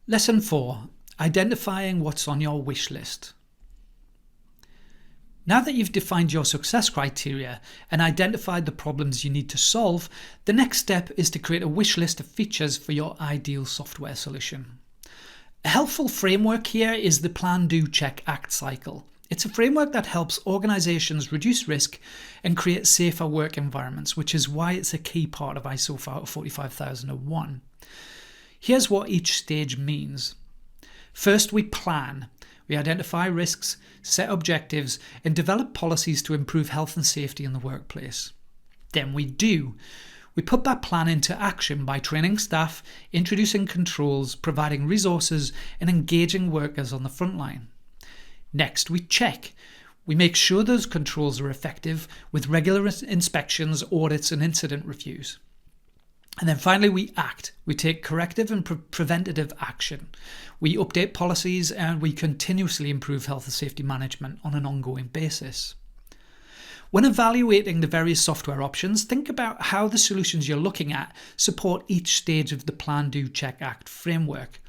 Lesson 4. Identifying what's on your wish list. Now that you've defined your success criteria and identified the problems you need to solve, the next step is to create a wish list of features for your ideal software solution. A helpful framework here is the Plan, Do, Check, Act cycle. It's a framework that helps organizations reduce risk and create safer work environments, which is why it's a key part of ISO 45001. Here's what each stage means. First, we plan. We identify risks, set objectives, and develop policies to improve health and safety in the workplace. Then we do. We put that plan into action by training staff, introducing controls, providing resources, and engaging workers on the front line. Next, we check. We make sure those controls are effective with regular inspections, audits, and incident reviews. And then finally, we act. We take corrective and preventative action. We update policies and we continuously improve health and safety management on an ongoing basis. When evaluating the various software options, think about how the solutions you're looking at support each stage of the Plan, Do, Check, Act framework.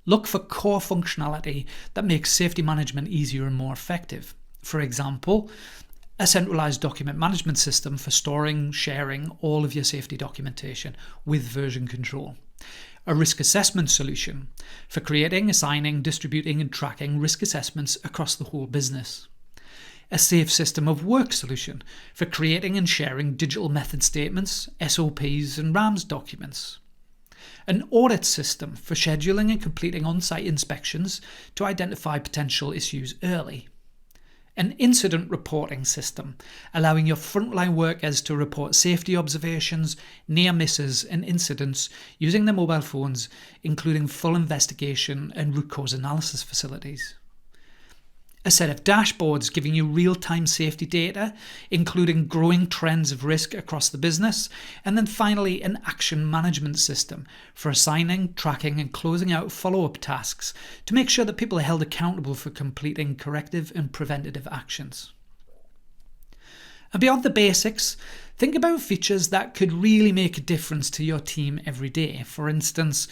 Look for core functionality that makes safety management easier and more effective. For example, a centralized document management system for storing, sharing all of your safety documentation with version control. A risk assessment solution for creating, assigning, distributing, and tracking risk assessments across the whole business. A safe system of work solution for creating and sharing digital method statements, SOPs, and RAMS documents. An audit system for scheduling and completing on-site inspections to identify potential issues early. An incident reporting system, allowing your frontline workers to report safety observations, near misses, and incidents using their mobile phones, including full investigation and root cause analysis facilities. A set of dashboards giving you real-time safety data, including growing trends of risk across the business. And then finally, an action management system for assigning, tracking, and closing out follow-up tasks to make sure that people are held accountable for completing corrective and preventative actions. And beyond the basics, think about features that could really make a difference to your team every day. For instance,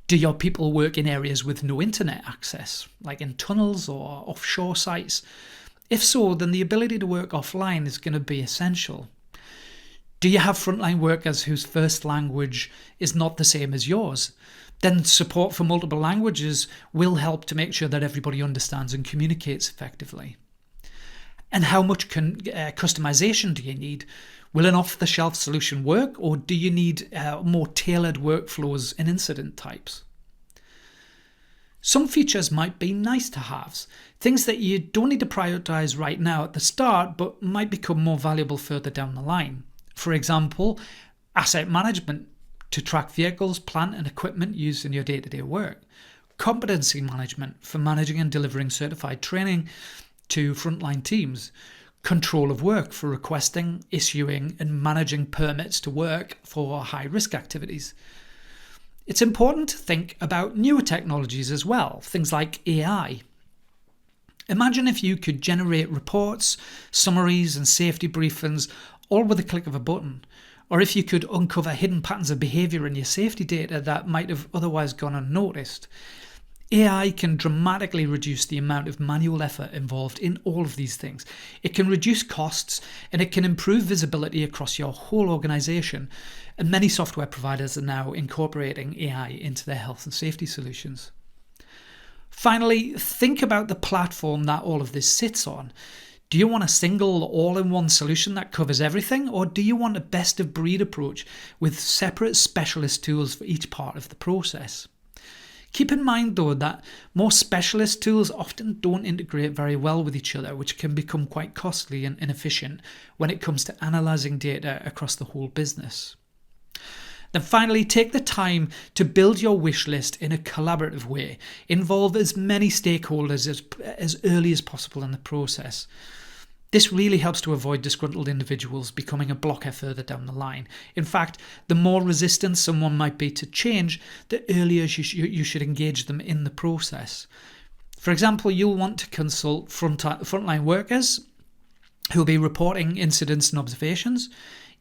do your people work in areas with no internet access, like in tunnels or offshore sites? If so, then the ability to work offline is going to be essential. Do you have frontline workers whose first language is not the same as yours? Then support for multiple languages will help to make sure that everybody understands and communicates effectively. And how much customization do you need? Will an off-the-shelf solution work, or do you need more tailored workflows and incident types? Some features might be nice-to-haves, things that you don't need to prioritize right now at the start, but might become more valuable further down the line. For example, asset management to track vehicles, plant, and equipment used in your day-to-day work. Competency management for managing and delivering certified training to frontline teams. Control of work for requesting, issuing, and managing permits to work for high-risk activities. It's important to think about newer technologies as well, things like AI. Imagine if you could generate reports, summaries, and safety briefings all with a click of a button, or if you could uncover hidden patterns of behaviour in your safety data that might have otherwise gone unnoticed. AI can dramatically reduce the amount of manual effort involved in all of these things. It can reduce costs and it can improve visibility across your whole organisation. And many software providers are now incorporating AI into their health and safety solutions. Finally, think about the platform that all of this sits on. Do you want a single all-in-one solution that covers everything, or do you want a best-of-breed approach with separate specialist tools for each part of the process? Keep in mind, though, that more specialist tools often don't integrate very well with each other, which can become quite costly and inefficient when it comes to analysing data across the whole business. Then finally, take the time to build your wish list in a collaborative way. Involve as many stakeholders as early as possible in the process. This really helps to avoid disgruntled individuals becoming a blocker further down the line. In fact, the more resistant someone might be to change, the earlier you should engage them in the process. For example, you'll want to consult frontline workers who will be reporting incidents and observations.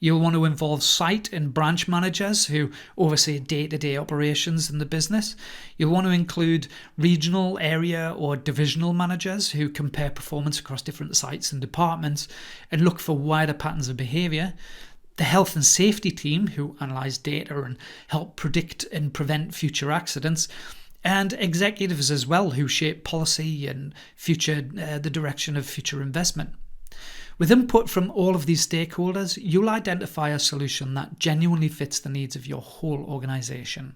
You'll want to involve site and branch managers who oversee day-to-day operations in the business. You'll want to include regional, area or divisional managers who compare performance across different sites and departments and look for wider patterns of behaviour. The health and safety team who analyse data and help predict and prevent future accidents. And executives as well who shape policy and the direction of future investment. With input from all of these stakeholders, you'll identify a solution that genuinely fits the needs of your whole organisation.